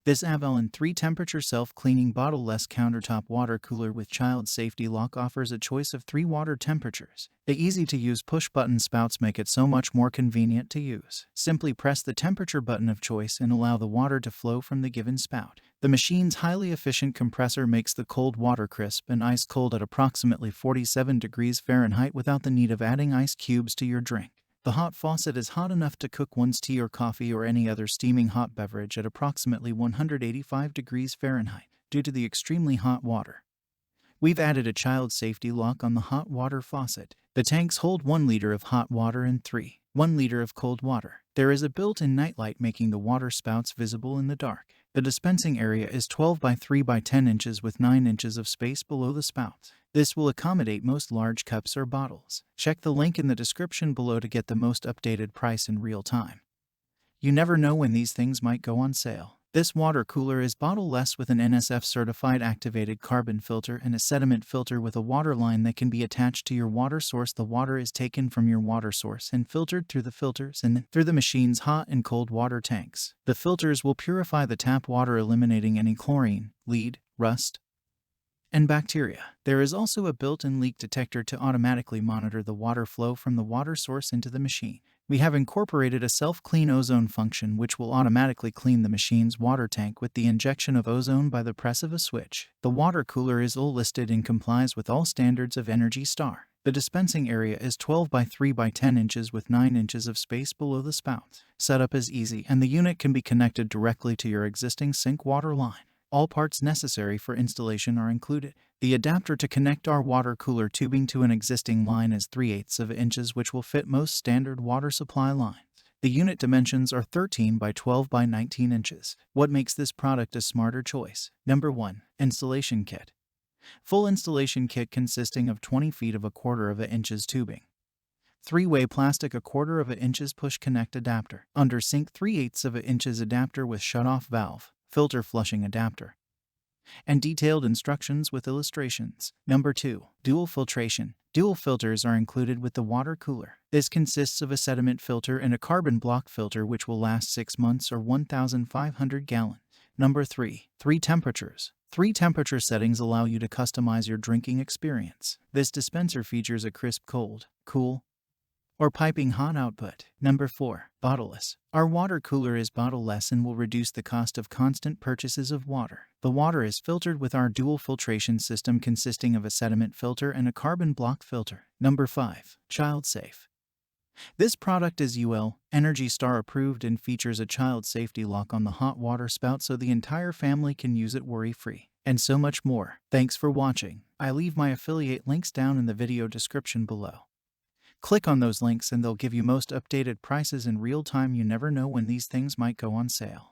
This Avalon 3 temperature self-cleaning bottleless countertop water cooler with child safety lock offers a choice of 3 water temperatures. The easy-to-use push-button spouts make it so much more convenient to use. Simply press the temperature button of choice and allow the water to flow from the given spout. The machine's highly efficient compressor makes the cold water crisp and ice cold at approximately 47 degrees Fahrenheit without the need of adding ice cubes to your drink. The hot faucet is hot enough to cook one's tea or coffee or any other steaming hot beverage at approximately 185 degrees Fahrenheit due to the extremely hot water. We've added a child safety lock on the hot water faucet. The tanks hold 1 liter of hot water and 1 liter of cold water. There is a built-in nightlight making the water spouts visible in the dark. The dispensing area is 12 by 3 by 10 inches with 9 inches of space below the spouts. This will accommodate most large cups or bottles. Check the link in the description below to get the most updated price in real time. You never know when these things might go on sale. This water cooler is bottleless with an NSF-certified activated carbon filter and a sediment filter with a water line that can be attached to your water source. The water is taken from your water source and filtered through the filters and then through the machine's hot and cold water tanks. The filters will purify the tap water, eliminating any chlorine, lead, rust, and bacteria. There is also a built-in leak detector to automatically monitor the water flow from the water source into the machine. We have incorporated a self-clean ozone function which will automatically clean the machine's water tank with the injection of ozone by the press of a switch. The water cooler is all listed and complies with all standards of Energy Star. The dispensing area is 12 by 3 by 10 inches with 9 inches of space below the spout. Setup is easy and the unit can be connected directly to your existing sink water line. All parts necessary for installation are included. The adapter to connect our water cooler tubing to an existing line is 3/8 inches, which will fit most standard water supply lines. The unit dimensions are 13 by 12 by 19 inches. What makes this product a smarter choice? Number 1. Installation kit. Full installation kit consisting of 20 feet of 1/4 inches tubing. 3-way plastic 1/4 inches push connect adapter. Under sink 3/8 inches adapter with shutoff valve. Filter flushing adapter, and detailed instructions with illustrations. Number 2. Dual filtration. Dual filters are included with the water cooler. This consists of a sediment filter and a carbon block filter which will last 6 months or 1,500 gallons. Number 3. 3 temperatures. 3 temperature settings allow you to customize your drinking experience. This dispenser features a crisp cold, cool, or piping hot output. Number 4. Bottleless. Our water cooler is bottleless and will reduce the cost of constant purchases of water. The water is filtered with our dual filtration system consisting of a sediment filter and a carbon block filter. Number 5. Child safe. This product is UL Energy Star approved and features a child safety lock on the hot water spout so the entire family can use it worry-free. And so much more. Thanks for watching. I leave my affiliate links down in the video description below. Click on those links and they'll give you most updated prices in real time. You never know when these things might go on sale.